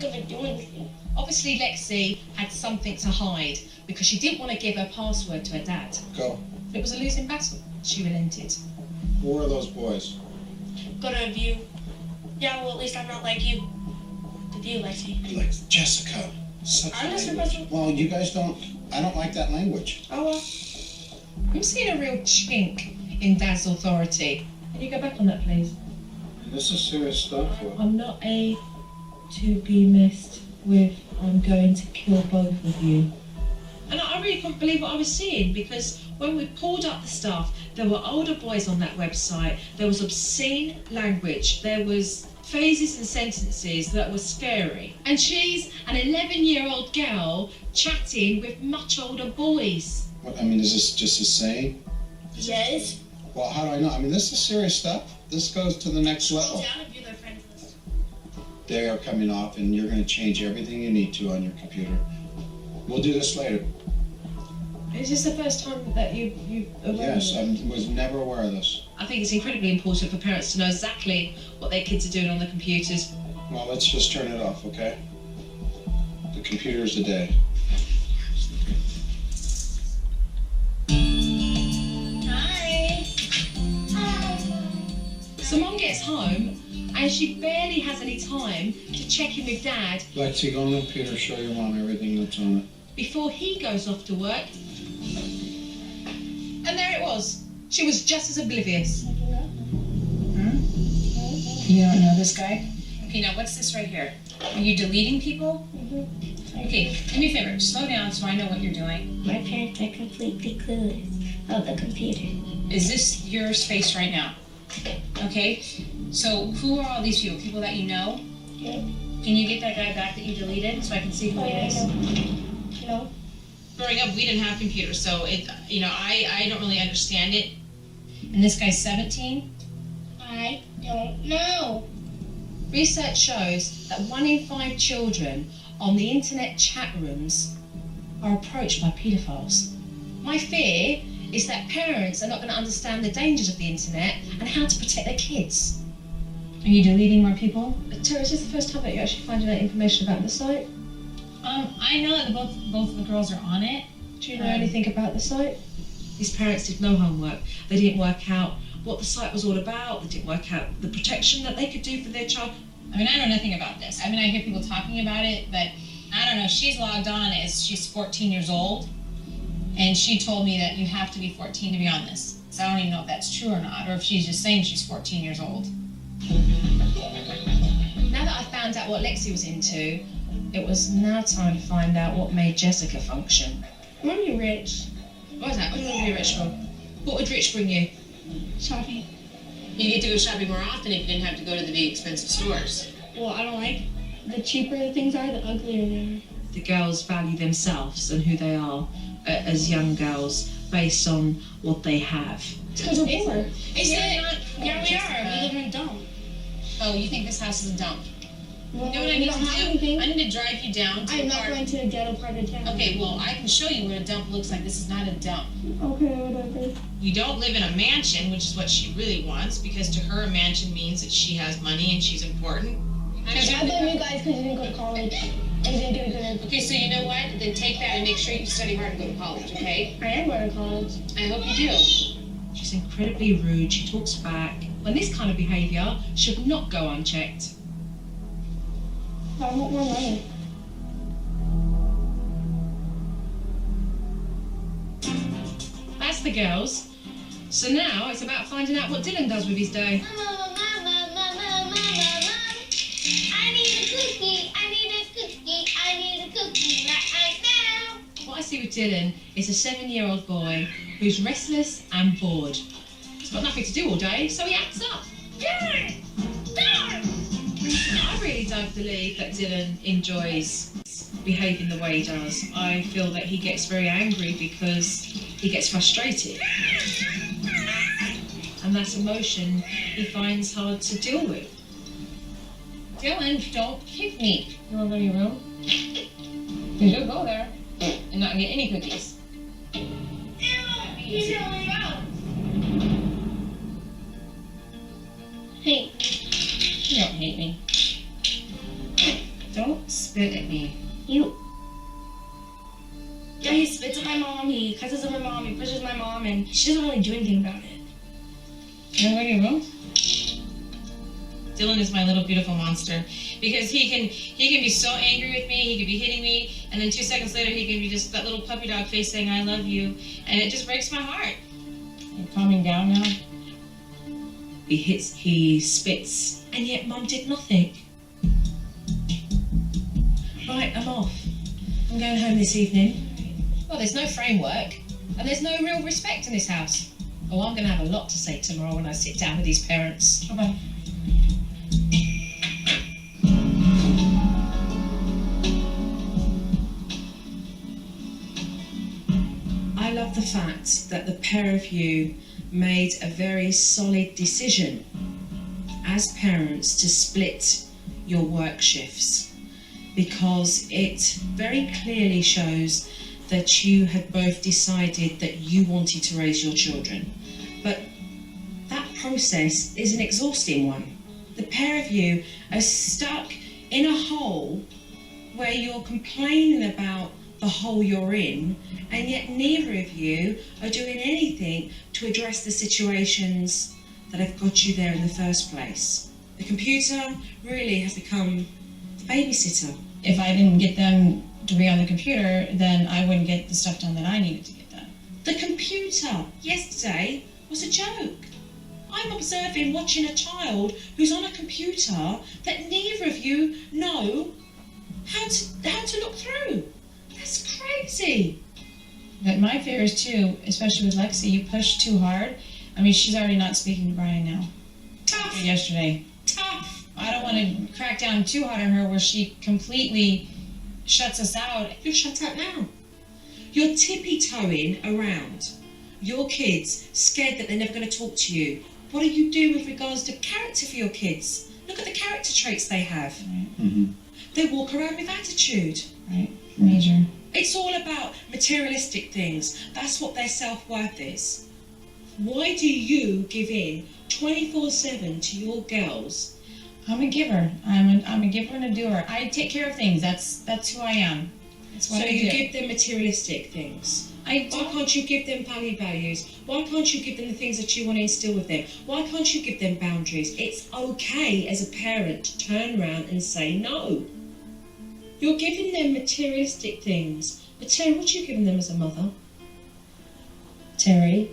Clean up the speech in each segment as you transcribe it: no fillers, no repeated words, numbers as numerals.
not gonna do anything. Obviously, Lexi had something to hide because she didn't want to give her password to her dad. Go. It was a losing battle. She relented. Who are those boys? Go to a view. Yeah, well, at least I'm not like you. The view, Lexi. Like Jessica. Such I'm just language. supposed to... Well, you guys don't... I don't like that language. Oh, well. I'm seeing a real chink in Dad's authority. Can you go back on that, please? This is serious stuff. I'm not a to be messed with. I'm going to kill both of you. And I really couldn't believe what I was seeing, because when we pulled up the stuff, there were older boys on that website. There was obscene language. There was phrases and sentences that were scary. And she's an 11-year-old girl chatting with much older boys. What, I mean, is this just a saying? Yes. Well, how do I know? I mean, this is serious stuff. This goes to the next level. Down and view their friends list. They are coming off, and you're going to change everything you need to on your computer. We'll do this later. Is this the first time that you Yes, I was never aware of this. I think it's incredibly important for parents to know exactly what their kids are doing on the computers. Well, let's just turn it off, okay? The computer's the day. Hi. So Mom gets home and she barely has any time to check in with Dad Lexi, go on the computer, show your mom everything that's on it. before he goes off to work. And there it was. She was just as oblivious. You don't know this guy? Okay, now what's this right here? Are you deleting people? Okay, do me a favor. Slow down so I know what you're doing. My parents are completely clueless of the computer. Is this your space right now? Okay, so who are all these people? People that you know? Yep. Can you get that guy back that you deleted so I can see who it is? No. Growing up, we didn't have computers, so I don't really understand it. And this guy's 17? I don't know. Research shows that 1 in 5 children on the internet chat rooms are approached by paedophiles. My fear is that parents are not going to understand the dangers of the internet and how to protect their kids. Are you deleting more people? Tara, is this the first time that you're actually finding out information about the site? I know that both of the girls are on it. Do you know anything about the site? These parents did no homework. They didn't work out what the site was all about. They didn't work out the protection that they could do for their child. I mean, I know nothing about this. I mean, I hear people talking about it, but I don't know. She's logged on as she's 14 years old, and she told me that you have to be 14 to be on this. So I don't even know if that's true or not, or if she's just saying she's 14 years old. Now that I found out what Lexi was into, it was now time to find out what made Jessica function. I want to be rich. What was that? What do you want to be rich for? What would rich bring you? Shopping. You get to go shopping more often if you didn't have to go to the big expensive stores. Well, I don't like the cheaper the things are, the uglier they are. The girls value themselves and who they are as young girls based on what they have. It's because we're poor. Is it not? Yeah, we are. We live in a dump. Oh, you think this house is a dump? Well, You know what I we need don't to have do? anything. I need to drive you down to I'm the not park. going to the ghetto part of town. Okay, well, I can show you what a dump looks like. This is not a dump. Okay, whatever. You don't live in a mansion, which is what she really wants, because to her a mansion means that she has money and she's important. I blame you guys because you didn't go to college. And you didn't get a good... Okay, so you know what? Then take that and make sure you study hard and go to college, okay? I am going to college. I hope you do. She's incredibly rude. She talks back. When this kind of behaviour should not go unchecked. I want more money. That's the girls. So now it's about finding out what Dylan does with his day. Mama, I need a cookie. I need a cookie. I need a cookie right now. What I see with Dylan is a 7-year-old boy who's restless and bored. He's got nothing to do all day, so he acts up. I really don't believe that Dylan enjoys behaving the way he does. I feel that he gets very angry because he gets frustrated. And that emotion he finds hard to deal with. Dylan, don't kick me. You want to go to your room? Because you'll go there and not get any cookies. He's going out. Hey. You don't hate me. Don't spit at me. Yeah, he spits at my mom, he cusses at my mom, he pushes my mom, and she doesn't really do anything about it. Can I go to your room? Dylan is my little beautiful monster because he can be so angry with me, he could be hitting me, and then 2 seconds later he can be just that little puppy dog face saying I love you, and it just breaks my heart. You're calming down now? He hits, he spits, and yet Mum did nothing. Right, I'm off. I'm going home this evening. Well, there's no framework, and there's no real respect in this house. Oh, I'm going to have a lot to say tomorrow when I sit down with these parents. Okay. I love the fact that the pair of you made a very solid decision as parents to split your work shifts, because it very clearly shows that you had both decided that you wanted to raise your children. But that process is an exhausting one. The pair of you are stuck in a hole where you're complaining about the hole you're in, and yet neither of you are doing anything to address the situations that have got you there in the first place. The computer really has become the babysitter. If I didn't get them to be on the computer, then I wouldn't get the stuff done that I needed to get done. The computer yesterday was a joke. I'm observing, watching a child who's on a computer that neither of you know how to look through. That's crazy. But my fear is too, especially with Lexi, you push too hard. I mean, she's already not speaking to Brian now. Tough. Yesterday. Tough. I don't want to crack down too hard on her where she completely shuts us out. You're shut out now. You're tippy-toeing around your kids, scared that they're never going to talk to you. What do you do with regards to character for your kids? Look at the character traits they have. Mm-hmm. They walk around with attitude. Right? Major. It's all about materialistic things. That's what their self-worth is. Why do you give in 24/7 to your girls? I'm a giver. I'm a giver and a doer. I take care of things. That's who I am. That's what So I you do. give them materialistic things. I Why can't you give them values? Why can't you give them the things that you want to instill with them? Why can't you give them boundaries? It's okay as a parent to turn around and say no. You're giving them materialistic things. But Terry, what are you giving them as a mother? Terry?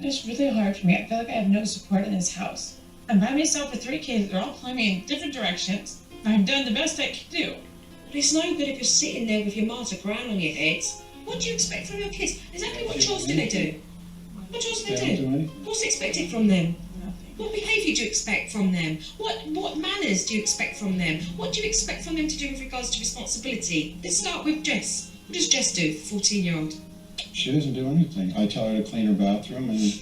It's really hard for me. I feel like I have no support in this house. I'm by myself with 3 kids. They're all pulling me in different directions. I've done the best I can do. But it's no good if you're sitting there with your Martha crown on your head. What do you expect from your kids? Exactly what chores do they do? What chores do they do? What's expected from them? Nothing. What behaviour do you expect from them? What manners do you expect from them? What do you expect from them to do with regards to responsibility? Let's start with Jess. What does Jess do, 14-year-old? She doesn't do anything. I tell her to clean her bathroom, and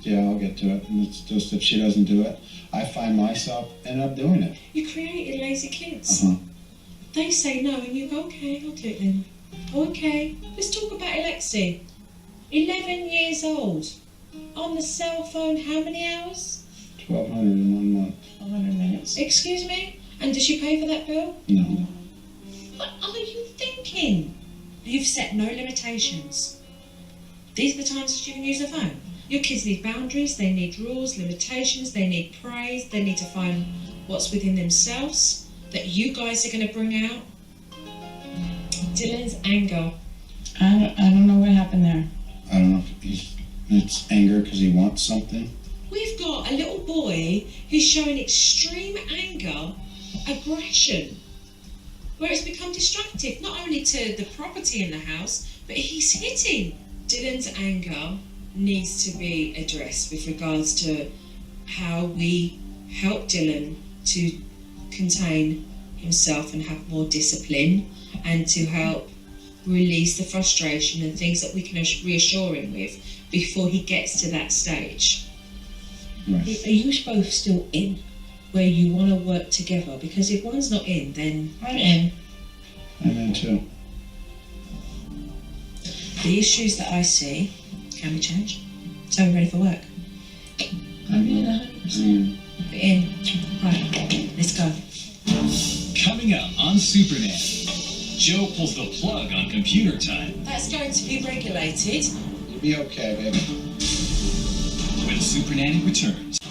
yeah, I'll get to it. And it's just if she doesn't do it, I find myself end up doing it. You created lazy kids. Uh-huh. They say no, and you go, okay, I'll do it then. Okay, let's talk about Alexi. 11 years old. On the cell phone, how many hours? 1,200 in 1 month. 100 minutes. Excuse me? And does she pay for that bill? No. What are you thinking? You've set no limitations. These are the times that you can use the phone. Your kids need boundaries, they need rules, limitations, they need praise, they need to find what's within themselves that you guys are going to bring out. Dylan's anger. I don't know what happened there. I don't know if it's anger because he wants something. We've got a little boy who's showing extreme anger, aggression, where it's become destructive, not only to the property in the house, but he's hitting. Dylan's anger needs to be addressed with regards to how we help Dylan to contain himself and have more discipline, and to help release the frustration and things that we can reassure him with before he gets to that stage. Right. Are you both still in where you want to work together? Because if one's not in, then I'm in. I'm in too. the issues that I see can be changed. So we're ready for work. I'm in 100%. We're in. Right, let's go. Coming up. crackdown on SuperNanny. Joe pulls the plug on computer time. That's going to be regulated. You'll be okay, baby. When SuperNanny returns.